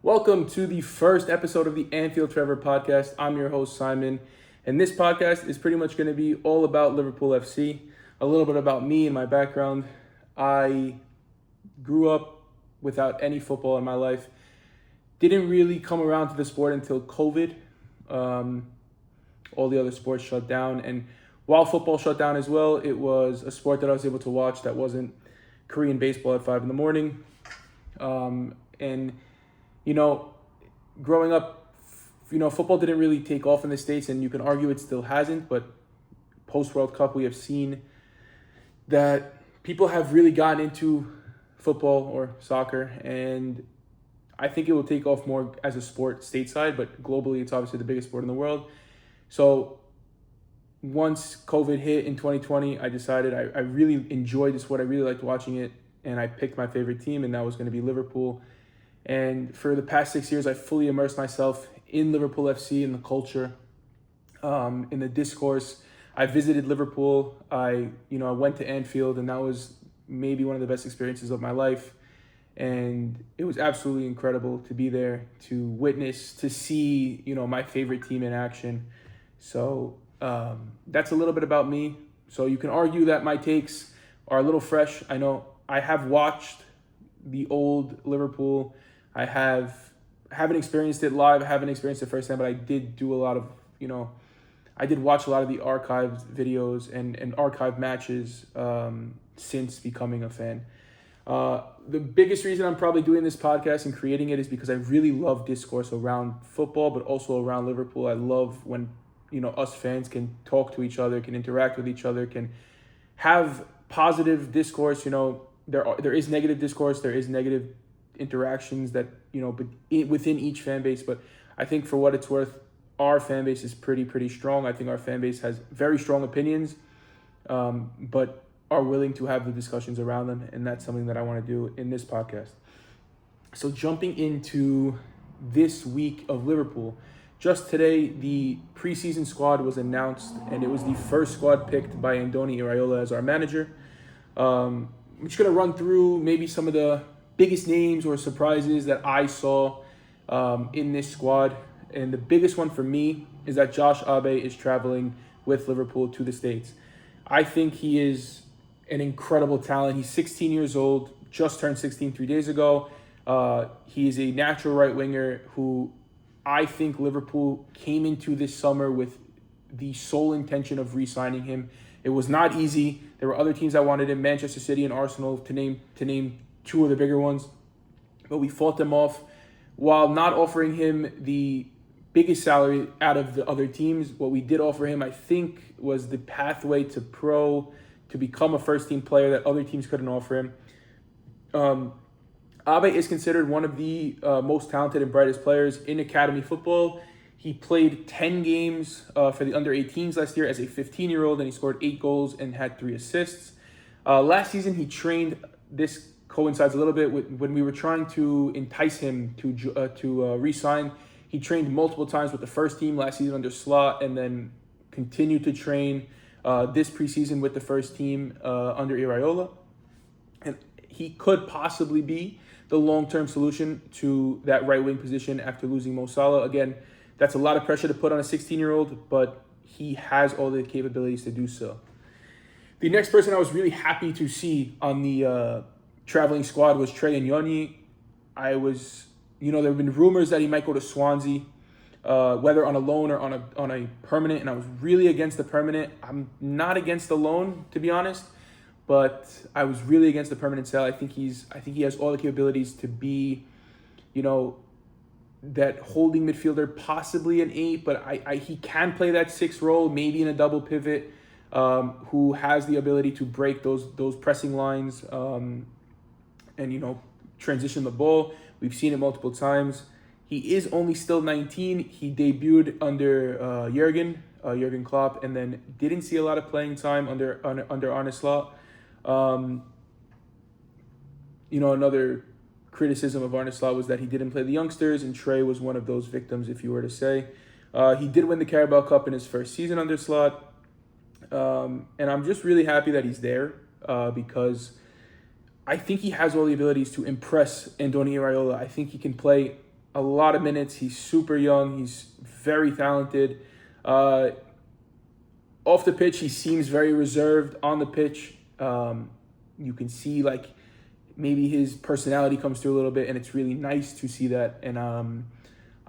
Welcome to the first episode of the Anfield Forever Podcast. I'm your host, Simon, and this podcast is pretty much going to be all about Liverpool FC, a little bit about me and my background. I grew up without any football in my life. Didn't really come around to the sport until COVID. All the other sports shut down, and while football shut down as well, it was a sport that I was able to watch that wasn't Korean baseball at 5 a.m. Growing up, football didn't really take off in the States, and you can argue it still hasn't, but post-World Cup, we have seen that people have really gotten into football or soccer, and I think it will take off more as a sport stateside, but globally, it's obviously the biggest sport in the world. So once COVID hit in 2020, I decided I really enjoyed this sport. I really liked watching it, and I picked my favorite team, and that was going to be Liverpool. And for the past 6 years, I fully immersed myself in Liverpool FC, in the culture, in the discourse. I visited Liverpool. I went to Anfield, and that was maybe one of the best experiences of my life. And it was absolutely incredible to be there, to witness, to see, my favorite team in action. So that's a little bit about me. So you can argue that my takes are a little fresh. I know I have watched the old Liverpool. I haven't experienced it live. I haven't experienced it firsthand, but I did do a lot of, I did watch a lot of the archived videos and archived matches since becoming a fan. The biggest reason I'm probably doing this podcast and creating it is because I really love discourse around football, but also around Liverpool. I love when, us fans can talk to each other, can interact with each other, can have positive discourse. There is negative discourse, there is negative interactions that, but within each fan base. But I think for what it's worth, our fan base is pretty strong. I think our fan base has very strong opinions, but are willing to have the discussions around them. And that's something that I want to do in this podcast. So jumping into this week of Liverpool, just today, the preseason squad was announced, and it was the first squad picked by Andoni Iraola as our manager. I'm just going to run through maybe some of the biggest names or surprises that I saw in this squad. And the biggest one for me is that Josh Abe is traveling with Liverpool to the States. I think he is an incredible talent. He's 16 years old, just turned 16 3 days ago. He is a natural right winger who I think Liverpool came into this summer with the sole intention of re-signing him. It was not easy. There were other teams that wanted him, Manchester City and Arsenal, to name two of the bigger ones. But we fought them off while not offering him the biggest salary out of the other teams. What we did offer him, I think, was the pathway to pro, to become a first-team player that other teams couldn't offer him. Abe is considered one of the most talented and brightest players in academy football. He played 10 games for the under-18s last year as a 15-year-old, and he scored 8 goals and had 3 assists. Last season, he trained. This coincides a little bit with when we were trying to entice him to re-sign. He trained multiple times with the first team last season under Slot, and then continued to train this preseason with the first team under Iraola. And he could possibly be the long-term solution to that right wing position after losing Mo Salah. Again, that's a lot of pressure to put on a 16-year-old, but he has all the capabilities to do so. The next person I was really happy to see on the traveling squad was Trey Nyoni. There have been rumors that he might go to Swansea, whether on a loan or on a permanent, and I was really against the permanent. I'm not against the loan, to be honest, but I was really against the permanent sale. I think he has all the capabilities to be, that holding midfielder, possibly an 8, but he can play that 6 role, maybe in a double pivot, who has the ability to break those pressing lines and transition the ball. We've seen it multiple times. He is only still 19. He debuted under Jurgen Klopp, and then didn't see a lot of playing time under Arne Slot. Another criticism of Arne Slot was that he didn't play the youngsters, and Trey was one of those victims, if you were to say. He did win the Carabao Cup in his first season under Slot, and I'm just really happy that he's there because I think he has all the abilities to impress Andoni Iraola. I think he can play a lot of minutes. He's super young. He's very talented. Off the pitch, he seems very reserved. On the pitch, you can see like maybe his personality comes through a little bit, and it's really nice to see that. And I'm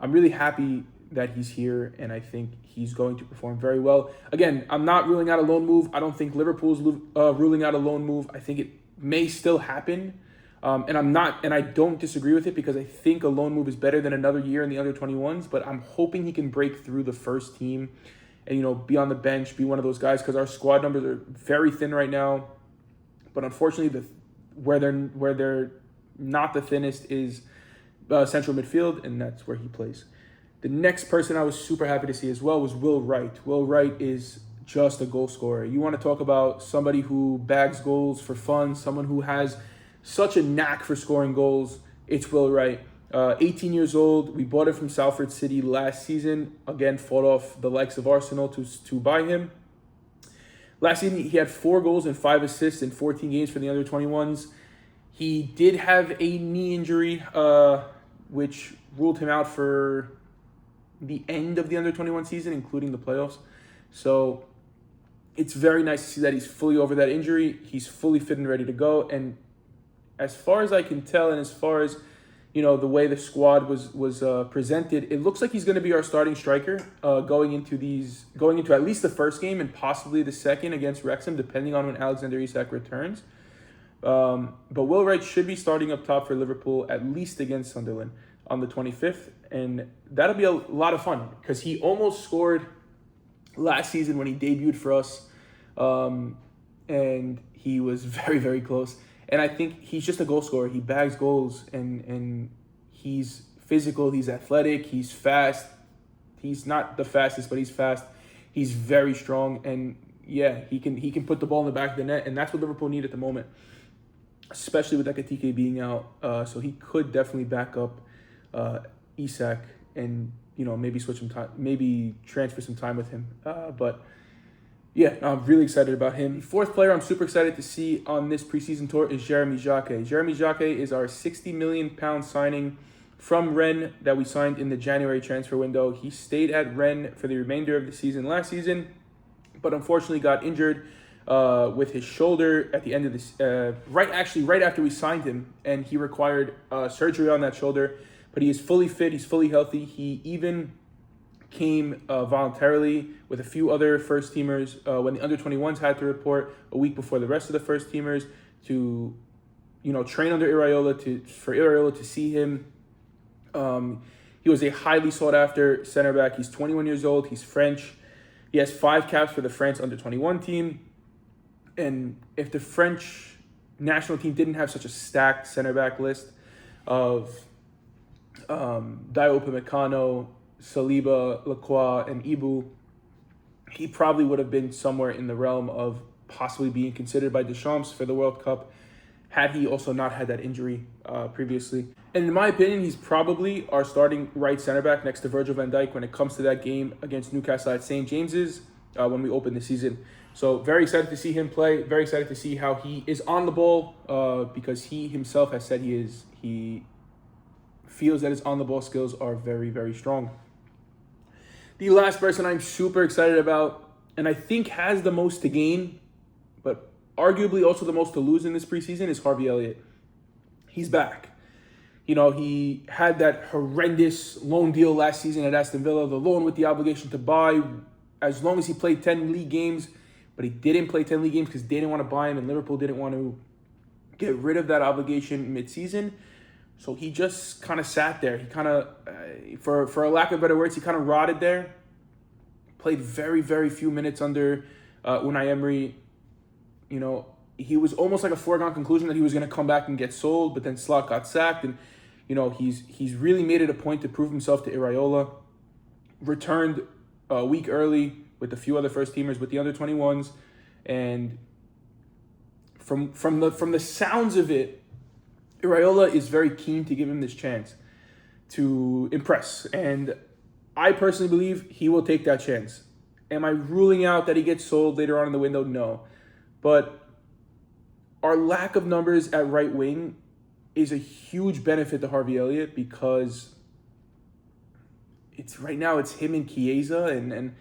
really happy that he's here, and I think he's going to perform very well. Again, I'm not ruling out a loan move. I don't think Liverpool's ruling out a loan move. I think it may still happen, and I don't disagree with it, because I think a loan move is better than another year in the under 21s. But I'm hoping he can break through the first team, and be on the bench, be one of those guys, because our squad numbers are very thin right now. But unfortunately, where they're not the thinnest is central midfield, and that's where he plays. The next person I was super happy to see as well was Will Wright. Will Wright is just a goal scorer. You want to talk about somebody who bags goals for fun, someone who has such a knack for scoring goals. It's Will Wright. 18 years old. We bought him from Salford City last season. Again, fought off the likes of Arsenal to buy him. Last season, he had 4 goals and 5 assists in 14 games for the under 21s. He did have a knee injury, which ruled him out for the end of the under 21 season, including the playoffs. So it's very nice to see that he's fully over that injury. He's fully fit and ready to go. And as far as I can tell, and as far as the way the squad was presented, it looks like he's going to be our starting striker going into at least the first game and possibly the second against Wrexham, depending on when Alexander Isak returns. But Will Wright should be starting up top for Liverpool at least against Sunderland on the 25th, and that'll be a lot of fun, because he almost scored last season when he debuted for us, and he was very, very close. And I think he's just a goal scorer. He bags goals, and he's physical, he's athletic, he's fast. He's not the fastest, but he's fast. He's very strong, and yeah, he can put the ball in the back of the net, and that's what Liverpool need at the moment, especially with Ekitike being out. So he could definitely back up Isak, and maybe switch some time, maybe transfer some time with him. But yeah, I'm really excited about him. The fourth player I'm super excited to see on this preseason tour is Jeremy Jacquet. Jeremy Jacquet is our £60 million signing from Rennes that we signed in the January transfer window. He stayed at Rennes for the remainder of the season last season, but unfortunately got injured with his shoulder at the end of this, right after we signed him, and he required surgery on that shoulder. But he is fully fit, he's fully healthy. He even came voluntarily with a few other first-teamers when the under-21s had to report a week before the rest of the first-teamers to, train under for Iraola to see him. He was a highly sought-after center back. He's 21 years old. He's French. He has 5 caps for the France under-21 team. And if the French national team didn't have such a stacked center back list of Dio Upamecano, Saliba, Lacroix, and Ibu, he probably would have been somewhere in the realm of possibly being considered by Deschamps for the World Cup had he also not had that injury previously. And in my opinion, he's probably our starting right center back next to Virgil van Dijk when it comes to that game against Newcastle at St. James's when we open the season. So very excited to see him play. Very excited to see how he is on the ball because he himself has said he feels that his on-the-ball skills are very, very strong. The last person I'm super excited about, and I think has the most to gain, but arguably also the most to lose in this preseason, is Harvey Elliott. He's back. He had that horrendous loan deal last season at Aston Villa, the loan with the obligation to buy as long as he played 10 league games, but he didn't play 10 league games because they didn't want to buy him, and Liverpool didn't want to get rid of that obligation mid-season. So he just kind of sat there. He kind of, for a lack of better words, he kind of rotted there. Played very, very few minutes under Unai Emery. He was almost like a foregone conclusion that he was going to come back and get sold, but then Slot got sacked. And, he's really made it a point to prove himself to Iraola. Returned a week early with a few other first-teamers with the under-21s. And from the sounds of it, Iraola is very keen to give him this chance to impress, and I personally believe he will take that chance. Am I ruling out that he gets sold later on in the window? No. But our lack of numbers at right wing is a huge benefit to Harvey Elliott because it's right now it's him and Chiesa, and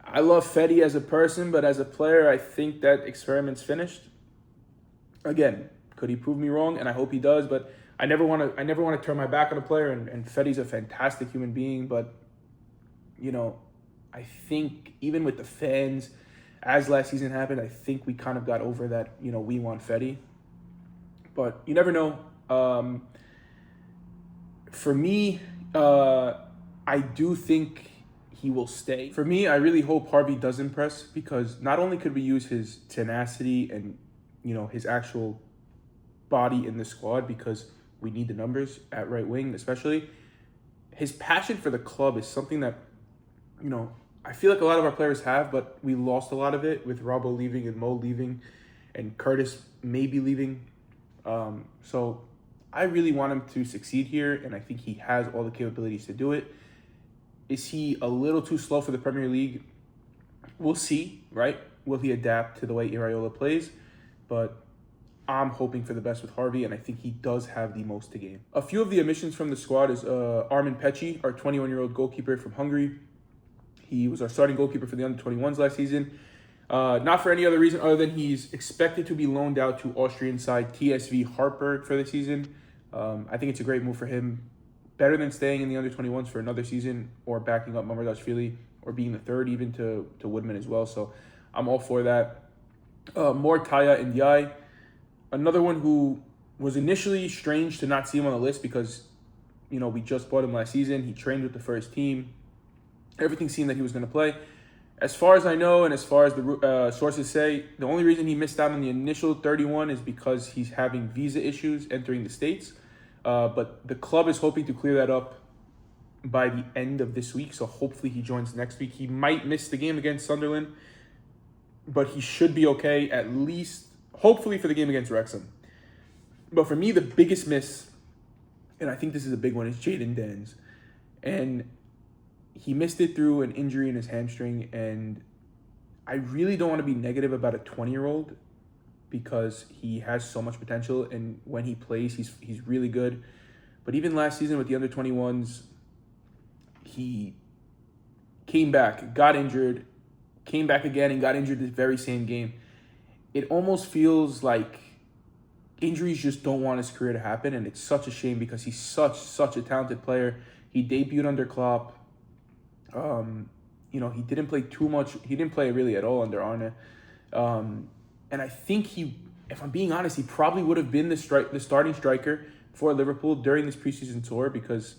I love Fetty as a person, but as a player, I think that experiment's finished. Again, could he prove me wrong? And I hope he does, but I never want to turn my back on a player, and Fetty's a fantastic human being, but I think even with the fans, as last season happened, I think we kind of got over that, we want Fetty. But you never know. For me, I do think he will stay. For me, I really hope Harvey does impress, because not only could we use his tenacity and, his actual body in the squad, because we need the numbers at right wing, especially. His passion for the club is something that, I feel like a lot of our players have, but we lost a lot of it with Robbo leaving and Mo leaving and Curtis maybe leaving. So I really want him to succeed here, and I think he has all the capabilities to do it. Is he a little too slow for the Premier League? We'll see, right? Will he adapt to the way Iraola plays? But I'm hoping for the best with Harvey, and I think he does have the most to gain. A few of the omissions from the squad is Armin Pecci, our 21-year-old goalkeeper from Hungary. He was our starting goalkeeper for the under-21s last season. Not for any other reason other than he's expected to be loaned out to Austrian side TSV Hartberg for the season. I think it's a great move for him. Better than staying in the under-21s for another season or backing up Mamardashvili or being the third even to Woodman as well. So I'm all for that. More Taya Ndiaye. Another one who was initially strange to not see him on the list because, we just bought him last season. He trained with the first team. Everything seemed that he was going to play. As far as I know, and as far as the sources say, the only reason he missed out on the initial 31 is because he's having visa issues entering the States. But the club is hoping to clear that up by the end of this week. So hopefully he joins next week. He might miss the game against Sunderland, but he should be okay, at least, hopefully, for the game against Wrexham. But for me, the biggest miss, and I think this is a big one, is Jayden Danns. And he missed it through an injury in his hamstring, and I really don't want to be negative about a 20-year-old because he has so much potential, and when he plays, he's really good. But even last season with the under-21s, he came back, got injured, came back again, and got injured the very same game. It almost feels like injuries just don't want his career to happen, and it's such a shame because he's such a talented player. He debuted under Klopp. He didn't play too much. He didn't play really at all under Arne. And I think if I'm being honest, he probably would have been the starting striker for Liverpool during this preseason tour, because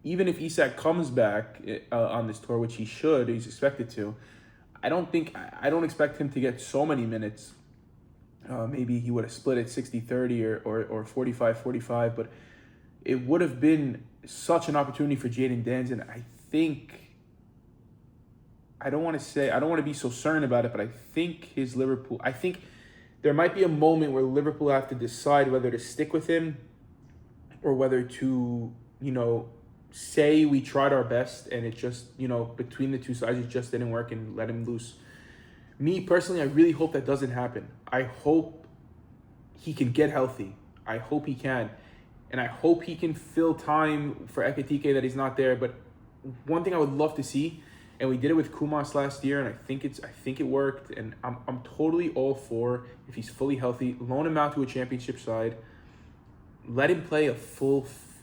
even if Isak comes back on this tour, which he should, he's expected to, I don't expect him to get so many minutes. Maybe he would have split it 60-30 or 45-45, but it would have been such an opportunity for Jayden Danns, and I don't want to be so certain about it, but I think there might be a moment where Liverpool have to decide whether to stick with him or whether to, say we tried our best and it just, between the two sides, it just didn't work and let him loose. Me personally, I really hope that doesn't happen. I hope he can get healthy. I hope he can. And I hope he can fill time for Ekitike that he's not there. But one thing I would love to see, and we did it with Kumas last year, and I think it worked, and I'm totally all for, if he's fully healthy, loan him out to a championship side, let him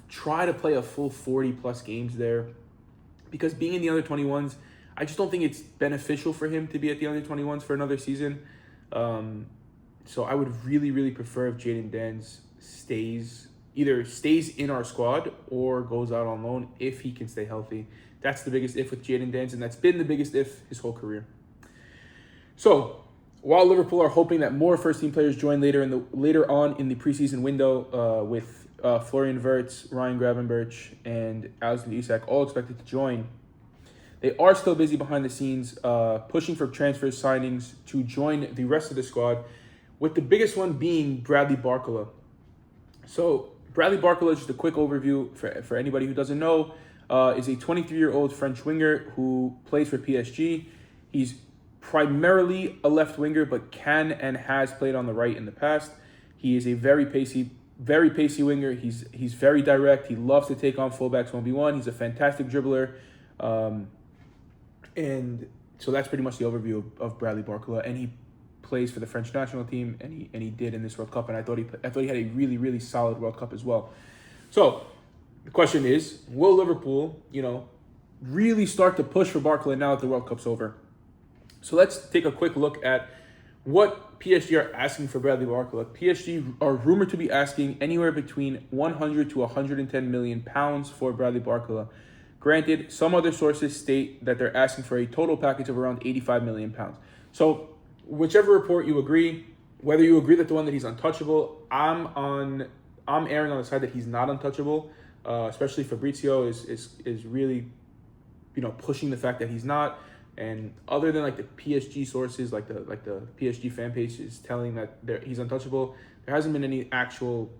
try to play a full 40-plus games there, because being in the under-21s, I just don't think it's beneficial for him to be at the under-21s for another season. So I would really, really prefer if Jayden Danns either stays in our squad or goes out on loan if he can stay healthy. That's the biggest if with Jayden Danns, and that's been the biggest if his whole career. So while Liverpool are hoping that more first-team players join later on in the preseason window with Florian Wirtz, Ryan Gravenberch, and Alexander Isak all expected to join, they are still busy behind the scenes pushing for transfer signings to join the rest of the squad, with the biggest one being Bradley Barcola. So Bradley Barcola, just a quick overview for anybody who doesn't know, is a 23-year-old French winger who plays for PSG. He's primarily a left winger, but can and has played on the right in the past. He is a very pacey winger. He's very direct. He loves to take on fullbacks 1v1. He's a fantastic dribbler. And so that's pretty much the overview of Bradley Barcola, and he plays for the French national team, and he did in this World Cup, and I thought he had a really, really solid World Cup as well. So the question is, will Liverpool, really start to push for Barcola now that the World Cup's over? So let's take a quick look at what PSG are asking for Bradley Barcola. PSG are rumored to be asking anywhere between 100 to 110 million pounds for Bradley Barcola. Granted, some other sources state that they're asking for a total package of around 85 million pounds. So whichever report you agree, whether you agree that the one that he's untouchable, I'm erring on the side that he's not untouchable. Especially Fabrizio is really, pushing the fact that he's not. And other than like the PSG sources, like the PSG fan page is telling that he's untouchable, there hasn't been any actual,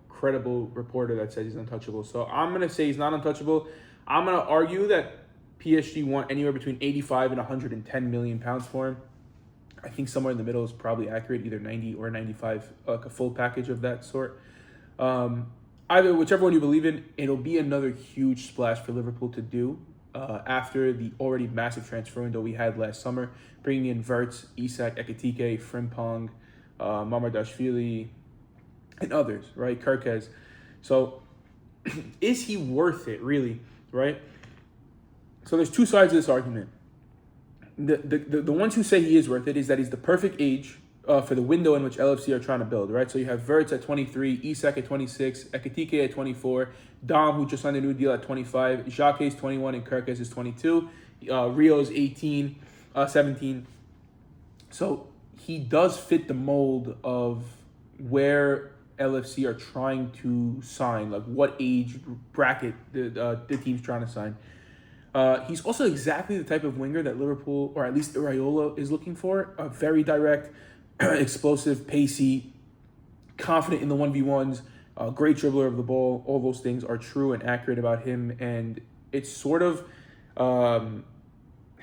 credible reporter that says he's untouchable. So I'm gonna say he's not untouchable. I'm gonna argue that PSG want anywhere between 85 and 110 million pounds for him. I think somewhere in the middle is probably accurate, either 90 or 95, like a full package of that sort. Either whichever one you believe in, it'll be another huge splash for Liverpool to do after the already massive transfer window we had last summer, bringing in Wirtz, Isak, Ekitike, Frimpong, Mamardashvili, and others, right? Kirkez. So is he worth it, really, right? So there's two sides of this argument. The ones who say he is worth it is that he's the perfect age for the window in which LFC are trying to build, right? So you have Wirtz at 23, Isak at 26, Ekitike at 24, Dom, who just signed a new deal at 25, Xhaka is 21, and Kirkez is 22. Rio is 17. So he does fit the mold of where LFC are trying to sign, like what age bracket the team's trying to sign. He's also exactly the type of winger that Liverpool, or at least Iraola, is looking for. A very direct, explosive, pacey, confident in the 1v1s, great dribbler of the ball. All those things are true and accurate about him. And it's sort of how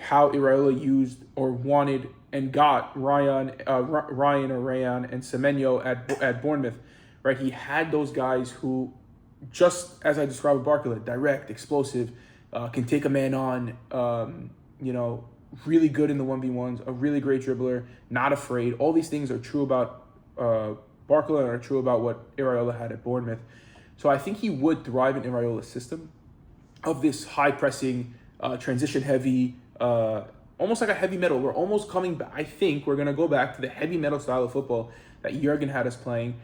Iraola used or wanted and got Ryan and Semenyo at Bournemouth, right? He had those guys who, just as I described with Barcola, direct, explosive, can take a man on, really good in the 1v1s, a really great dribbler, not afraid. All these things are true about Barcola and are true about what Iraola had at Bournemouth. So I think he would thrive in Iraola's system of this high-pressing, transition-heavy, almost like a heavy metal. We're almost coming back. I think we're going to go back to the heavy metal style of football that Jurgen had us playing.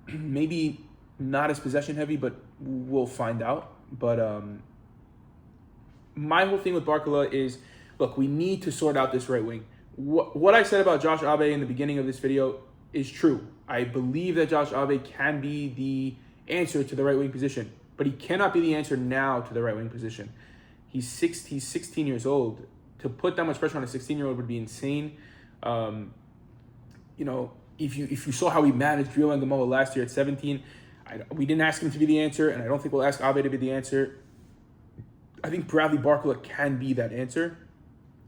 Maybe not as possession-heavy, but we'll find out. But my whole thing with Barcola is, look, we need to sort out this right wing. What I said about Josh Abe in the beginning of this video is true. I believe that Josh Abe can be the answer to the right wing position, but he cannot be the answer now to the right wing position. He's 16 years old. To put that much pressure on a 16-year-old would be insane. If you saw how we managed Rio and Gamoa last year at 17, we didn't ask him to be the answer, and I don't think we'll ask Abe to be the answer. I think Bradley Barcola can be that answer,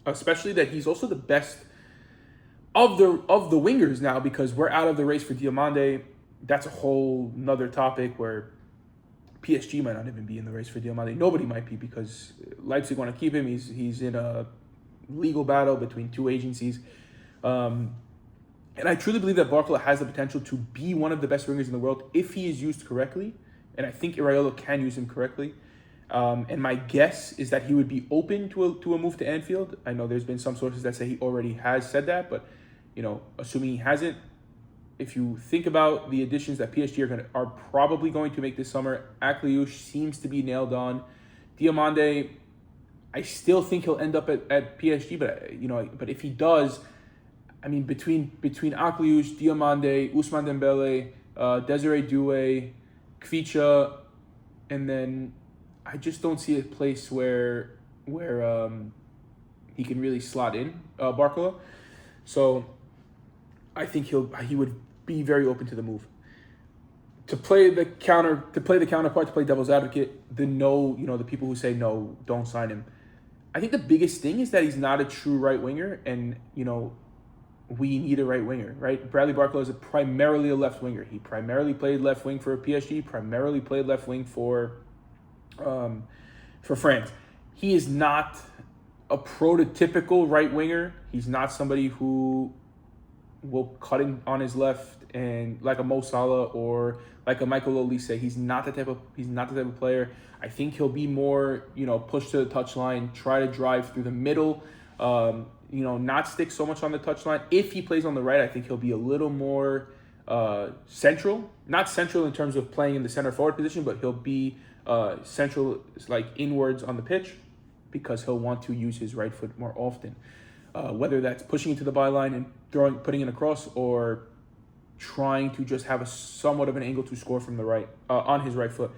especially that he's also the best of the wingers now, because we're out of the race for Diomande. That's a whole nother topic where PSG might not even be in the race for Diomande. Nobody might be, because Leipzig want to keep him. He's in a legal battle between two agencies. And I truly believe that Barcola has the potential to be one of the best wingers in the world if he is used correctly. And I think Iraola can use him correctly. And my guess is that he would be open to a move to Anfield. I know there's been some sources that say he already has said that, but assuming he hasn't, if you think about the additions that PSG are probably going to make this summer, Akliouche seems to be nailed on. Diomande, I still think he'll end up at PSG, but if he does, I mean, between Akliouche, Diomande, Ousmane Dembele, Desiree Doué, Kvicha, and then I just don't see a place where he can really slot in Barcola. So I think he would be very open to the move. To play the counterpart, to play devil's advocate, the people who say no, don't sign him. I think the biggest thing is that he's not a true right winger, and we need a right winger, right? Bradley Barcola is primarily a left winger. He primarily played left wing for PSG, primarily played left wing for France. he is not a prototypical right winger. He's not somebody who will cut in on his left and like a Mo Salah or like a Michael Olise. He's not the type of player. I think he'll be more, push to the touchline, try to drive through the middle, not stick so much on the touchline. If he plays on the right, I think he'll be a little more central. Not central in terms of playing in the center forward position, but he'll be central, like inwards on the pitch, because he'll want to use his right foot more often. Whether that's pushing into the byline and putting it across, or trying to just have a somewhat of an angle to score from the right, on his right foot.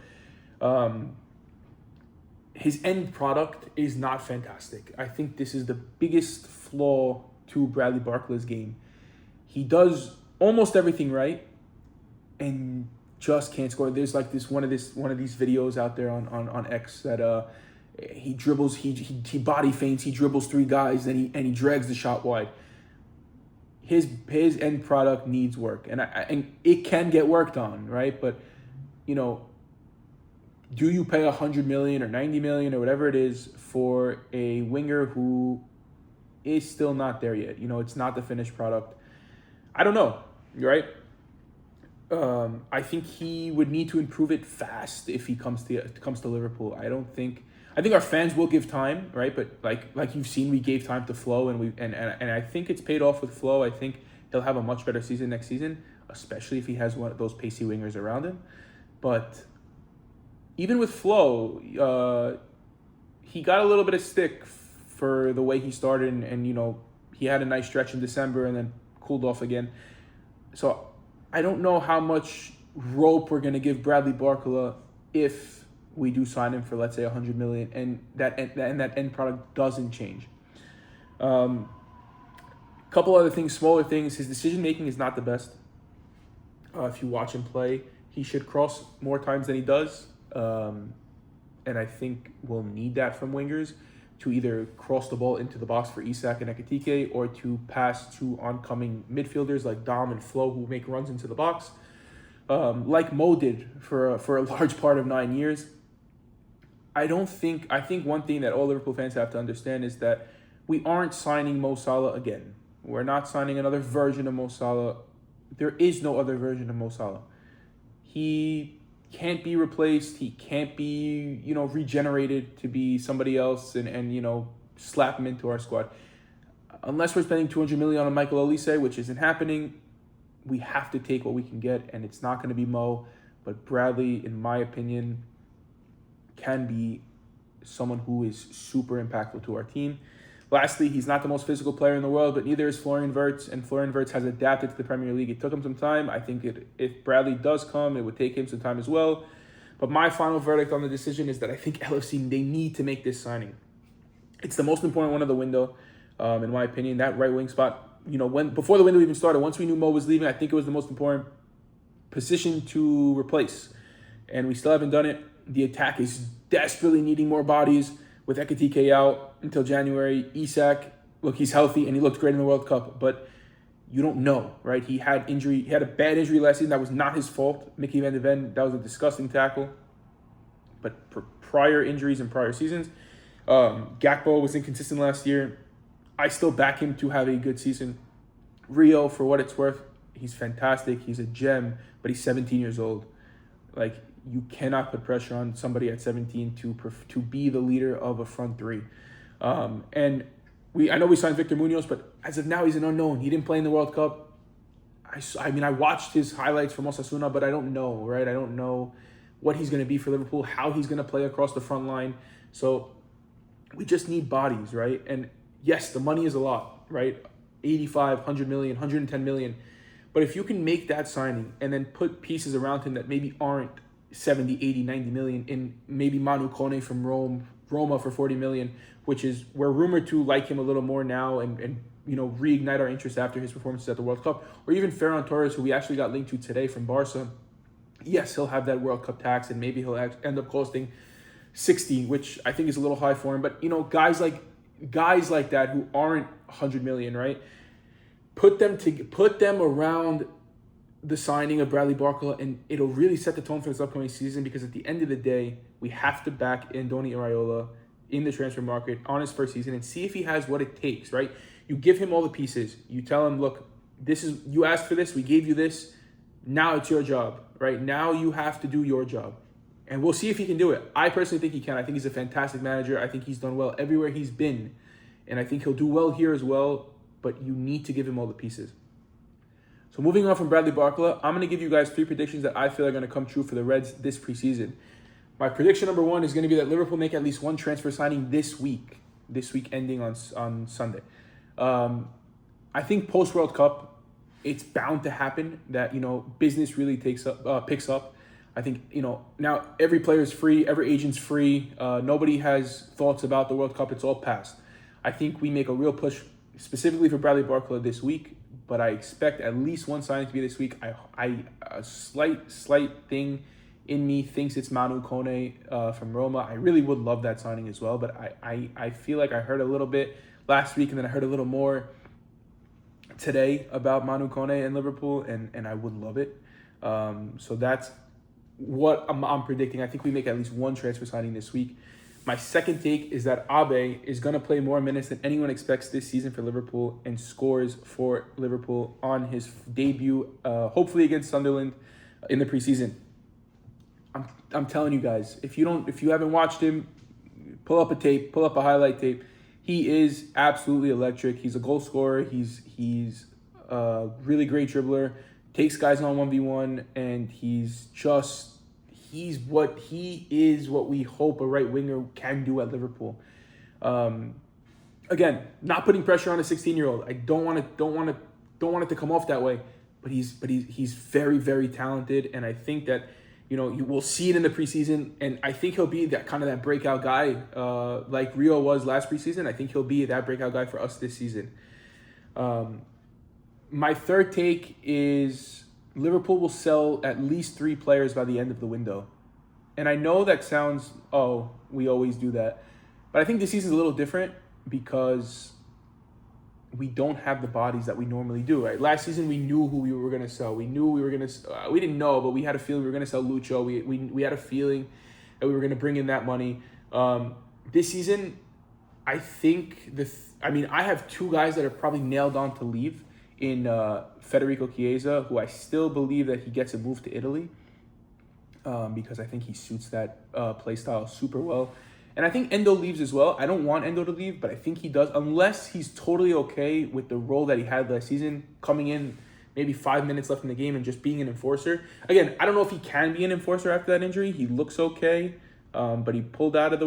His end product is not fantastic. I think this is the biggest flaw to Bradley Barcola's game. He does almost everything right and just can't score. There's like one of these videos out there on X that he dribbles, he body feints, he dribbles 3 guys, and he drags the shot wide. His end product needs work, and it can get worked on, right? But do you pay $100 million or $90 million or whatever it is for a winger who is still not there yet? It's not the finished product. I don't know, right? I think he would need to improve it fast if he comes to Liverpool. I think our fans will give time, right? But like you've seen, we gave time to Flo, and I think it's paid off with Flo. I think he'll have a much better season next season, especially if he has one of those pacey wingers around him. But even with Flo, he got a little bit of stick for the way he started, and he had a nice stretch in December and then cooled off again. So I don't know how much rope we're gonna give Bradley Barcola if we do sign him for, let's say, $100 million, and that end product doesn't change. Couple other things, smaller things. His decision making is not the best. If you watch him play, he should cross more times than he does, and I think we'll need that from wingers to either cross the ball into the box for Isak and Ekitike, or to pass to oncoming midfielders like Dom and Flo, who make runs into the box, like Mo did for a large part of 9 years. I think one thing that all Liverpool fans have to understand is that we aren't signing Mo Salah again. We're not signing another version of Mo Salah. There is no other version of Mo Salah. He can't be replaced. He can't be, regenerated to be somebody else and slap him into our squad. Unless we're spending $200 million on Michael Olise, which isn't happening, we have to take what we can get, and it's not going to be Mo. But Bradley, in my opinion, can be someone who is super impactful to our team. Lastly, he's not the most physical player in the world, but neither is Florian Wirtz, and Florian Wirtz has adapted to the Premier League. It took him some time. I think if Bradley does come, it would take him some time as well. But my final verdict on the decision is that I think LFC, they need to make this signing. It's the most important one of the window, in my opinion. That right wing spot, before the window even started, once we knew Mo was leaving, I think it was the most important position to replace. And we still haven't done it. The attack is desperately needing more bodies with Ekitike out until January. Isak, look, he's healthy and he looked great in the World Cup, but you don't know, right? He had a bad injury last season. That was not his fault. Mickey van de Ven, that was a disgusting tackle. But for prior injuries in prior seasons, Gakpo was inconsistent last year. I still back him to have a good season. Rio, for what it's worth, he's fantastic. He's a gem, but he's 17 years old. You cannot put pressure on somebody at 17 to be the leader of a front three. And I know we signed Victor Munoz, but as of now, he's an unknown. He didn't play in the World Cup. I watched his highlights from Osasuna, but I don't know, right? I don't know what he's going to be for Liverpool, how he's going to play across the front line. So we just need bodies, right? And yes, the money is a lot, right? 85, 100 million, 110 million. But if you can make that signing and then put pieces around him that maybe aren't 70, 80, 90 million, in maybe Manu Kone from Roma for 40 million, which is, we're rumored to like him a little more now and reignite our interest after his performances at the World Cup, or even Ferran Torres, who we actually got linked to today from Barca. Yes, he'll have that World Cup tax and maybe he'll end up costing 60, which I think is a little high for him. But guys like that who aren't 100 million, right? Put them around the signing of Bradley Barcola, and it'll really set the tone for this upcoming season, because at the end of the day, we have to back Andoni Iraola. in the transfer market on his first season and see if he has what it takes, right? You give him all the pieces. You tell him, look, you asked for this, we gave you this. Now it's your job, right? Now you have to do your job. And we'll see if he can do it. I personally think he can. I think he's a fantastic manager. I think he's done well everywhere he's been. And I think he'll do well here as well, but you need to give him all the pieces. So moving on from Bradley Barcola, I'm going to give you guys 3 predictions that I feel are going to come true for the Reds this preseason. My prediction number 1 is going to be that Liverpool make at least one transfer signing this week ending on Sunday. I think post-World Cup, it's bound to happen that, business really picks up. I think, now every player is free, every agent's free. Nobody has thoughts about the World Cup. It's all past. I think we make a real push specifically for Bradley Barcola this week, but I expect at least one signing to be this week. A slight thing in me thinks it's Manu Kone from Roma. I really would love that signing as well, but I feel like I heard a little bit last week and then I heard a little more today about Manu Kone and Liverpool, and I would love it. So that's what I'm predicting. I think we make at least one transfer signing this week. My second take is that Abe is going to play more minutes than anyone expects this season for Liverpool and scores for Liverpool on his debut, hopefully against Sunderland in the preseason. I'm telling you guys, if you haven't watched him, pull up a highlight tape. He is absolutely electric. He's a goal scorer. He's a really great dribbler. Takes guys on 1v1, and he's what we hope a right winger can do at Liverpool. Again, not putting pressure on a 16-year-old. I don't want it to come off that way, but he's very, very talented, and I think that you will see it in the preseason, and I think he'll be that breakout guy like Rio was last preseason. I think he'll be that breakout guy for us this season. My third take is Liverpool will sell at least 3 players by the end of the window. And I know that sounds, we always do that. But I think this season's a little different because we don't have the bodies that we normally do, right? Last season, we knew who we were going to sell. We didn't know, but we had a feeling we were going to sell Lucho. We had a feeling that we were going to bring in that money. This season, I think, I have 2 guys that are probably nailed on to leave in Federico Chiesa, who I still believe that he gets a move to Italy because I think he suits that play style super well. And I think Endo leaves as well. I don't want Endo to leave, but I think he does, unless he's totally okay with the role that he had last season, coming in maybe 5 minutes left in the game and just being an enforcer. Again, I don't know if he can be an enforcer after that injury. He looks okay, but he pulled out of the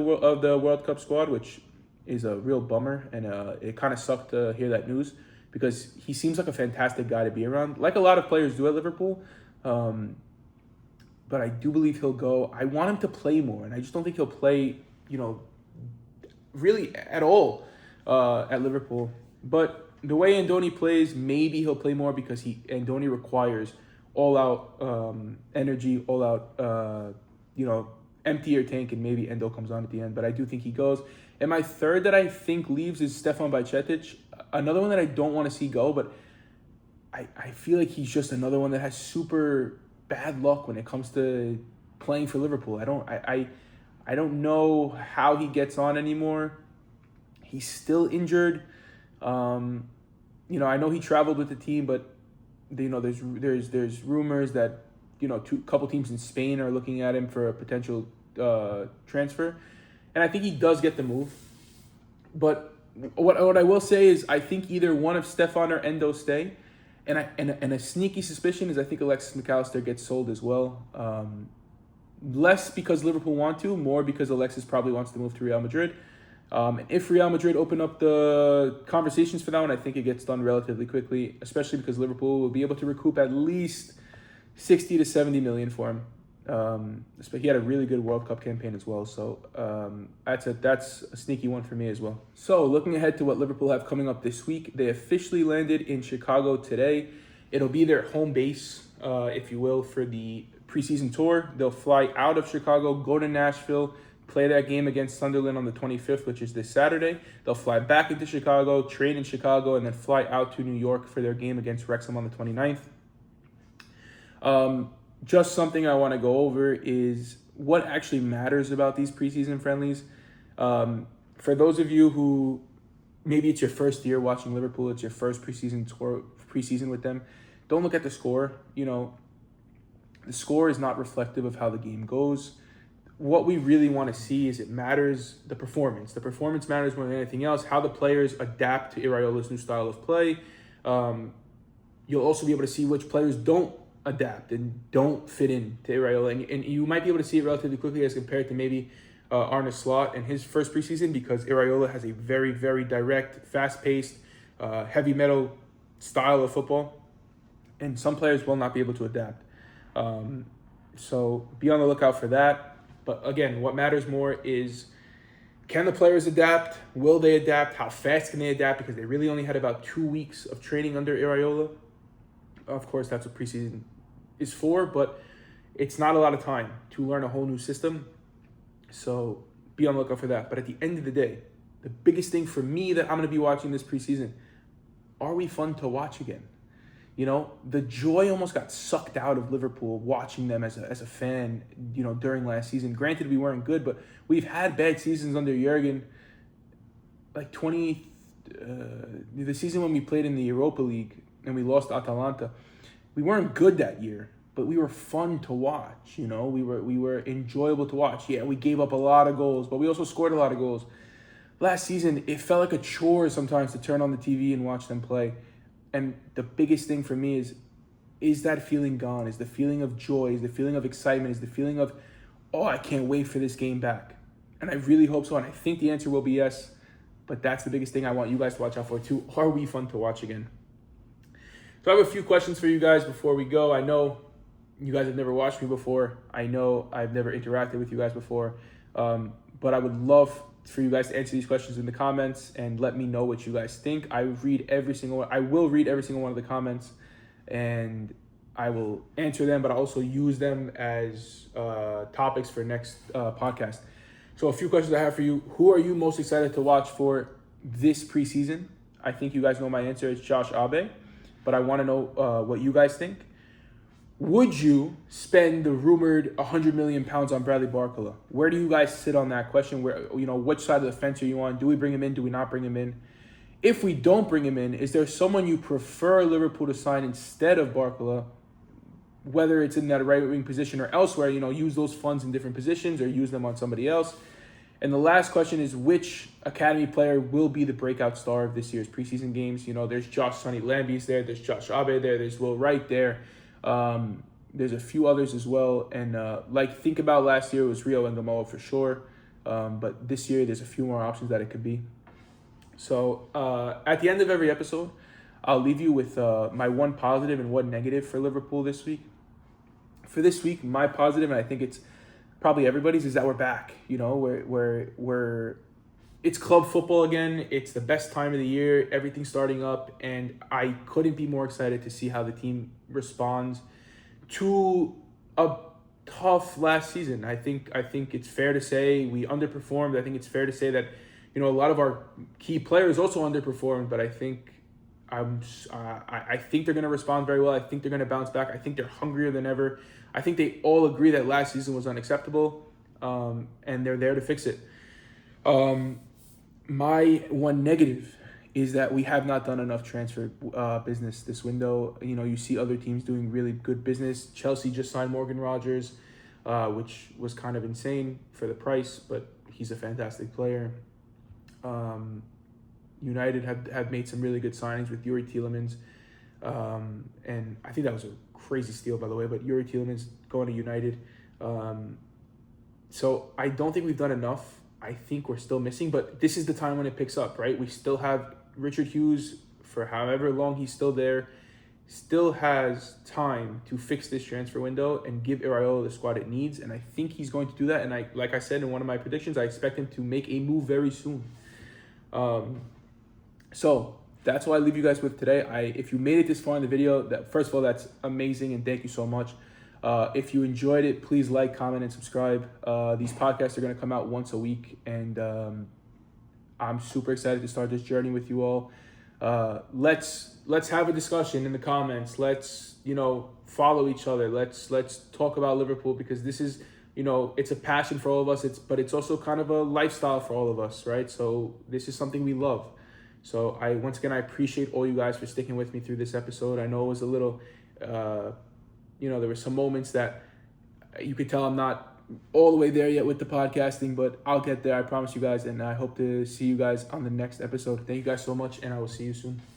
World Cup squad, which is a real bummer, and it kind of sucked to hear that news because he seems like a fantastic guy to be around, like a lot of players do at Liverpool. But I do believe he'll go. I want him to play more, and I just don't think he'll play really at all at Liverpool. But the way Andoni plays, maybe he'll play more because Andoni requires all-out energy, all-out, empty your tank, and maybe Endo comes on at the end. But I do think he goes. And my third that I think leaves is Stefan Bajcetic, another one that I don't want to see go, but I feel like he's just another one that has super bad luck when it comes to playing for Liverpool. I don't know how he gets on anymore. He's still injured. I know he traveled with the team, but there's rumors that couple teams in Spain are looking at him for a potential transfer, and I think he does get the move. But what I will say is I think either one of Stefan or Endo stay, and a sneaky suspicion is I think Alexis McAllister gets sold as well. Less because Liverpool want to, more because Alexis probably wants to move to Real Madrid. And if Real Madrid open up the conversations for that one, I think it gets done relatively quickly, especially because Liverpool will be able to recoup at least 60 to 70 million for him. He had a really good World Cup campaign as well, so that's a sneaky one for me as well. So looking ahead to what Liverpool have coming up this week, they officially landed in Chicago today. It'll be their home base, if you will, for the preseason tour. They'll fly out of Chicago, go to Nashville, play that game against Sunderland on the 25th, which is this Saturday. They'll fly back into Chicago, train in Chicago, and then fly out to New York for their game against Wrexham on the 29th. Just something I want to go over is what actually matters about these preseason friendlies. For those of you who maybe it's your first year watching Liverpool, it's your first preseason with them, don't look at the score. The score is not reflective of how the game goes. What we really want to see is the performance. The performance matters more than anything else. How the players adapt to Iraiola's new style of play. You'll also be able to see which players don't adapt and don't fit in to Iraola. And you might be able to see it relatively quickly as compared to maybe Arne Slot in his first preseason, because Iraola has a very, very direct, fast-paced, heavy metal style of football. And some players will not be able to adapt. So be on the lookout for that. But again, what matters more is, can the players adapt? Will they adapt? How fast can they adapt? Because they really only had about 2 weeks of training under Iraola. Of course, that's what preseason is for, but it's not a lot of time to learn a whole new system. So be on the lookout for that. But at the end of the day, the biggest thing for me that I'm going to be watching this preseason, are we fun to watch again? The joy almost got sucked out of Liverpool watching them as a fan, during last season. Granted, we weren't good, but we've had bad seasons under Jurgen. Like the season when we played in the Europa League and we lost to Atalanta, we weren't good that year, but we were fun to watch. We were enjoyable to watch. Yeah, we gave up a lot of goals, but we also scored a lot of goals. Last season, it felt like a chore sometimes to turn on the TV and watch them play. And the biggest thing for me is that feeling gone? Is the feeling of joy? Is the feeling of excitement? Is the feeling of, I can't wait for this game back? And I really hope so. And I think the answer will be yes. But that's the biggest thing I want you guys to watch out for too. Are we fun to watch again? So I have a few questions for you guys before we go. I know you guys have never watched me before. I know I've never interacted with you guys before. But I would love for you guys to answer these questions in the comments and let me know what you guys think. I will read every single one of the comments, and I will answer them, but I also use them as topics for next podcast. So a few questions I have for you. Who are you most excited to watch for this preseason? I think you guys know my answer. It's Josh Abe, but I want to know what you guys think. Would you spend the rumored £100 million on Bradley Barcola? Where do you guys sit on that question? Which side of the fence are you on? Do we bring him in? Do we not bring him in? If we don't bring him in, is there someone you prefer Liverpool to sign instead of Barcola? Whether it's in that right wing position or elsewhere, use those funds in different positions or use them on somebody else. And the last question is, which academy player will be the breakout star of this year's preseason games? There's Josh Sonny Lambie's there. There's Josh Abe there. There's Will Wright there. There's a few others as well. And think about last year, it was Rio and Gamoa for sure. But this year, there's a few more options that it could be. So at the end of every episode, I'll leave you with my one positive and one negative for Liverpool this week. For this week, my positive, and I think it's probably everybody's, is that we're back. We're it's club football again. It's the best time of the year. Everything's starting up, and I couldn't be more excited to see how the team responds to a tough last season. I think it's fair to say we underperformed. I think it's fair to say that a lot of our key players also underperformed, but I think they're going to respond very well. I think they're going to bounce back. I think they're hungrier than ever. I think they all agree that last season was unacceptable, and they're there to fix it. My one negative is that we have not done enough transfer business this window. You see other teams doing really good business. Chelsea just signed Morgan Rogers, which was kind of insane for the price, but he's a fantastic player. United have made some really good signings with Yuri Tielemans, and I think that was a crazy steal, by the way, but Yuri Tielemans going to United. So I don't think we've done enough. I think we're still missing, but this is the time when it picks up, right? We still have Richard Hughes, for however long he's still there, still has time to fix this transfer window and give Iraola the squad it needs, and I think he's going to do that. And like I said in one of my predictions, I expect him to make a move very soon. So that's what I leave you guys with today. If you made it this far in the video, first of all, that's amazing, and thank you so much. If you enjoyed it, please like, comment, and subscribe. These podcasts are going to come out once a week, and I'm super excited to start this journey with you all. Let's have a discussion in the comments. Let's follow each other. Let's talk about Liverpool, because this is it's a passion for all of us. But it's also kind of a lifestyle for all of us, right? So this is something we love. So once again, I appreciate all you guys for sticking with me through this episode. I know it was a little, there were some moments that you could tell I'm not all the way there yet with the podcasting, but I'll get there. I promise you guys. And I hope to see you guys on the next episode. Thank you guys so much, and I will see you soon.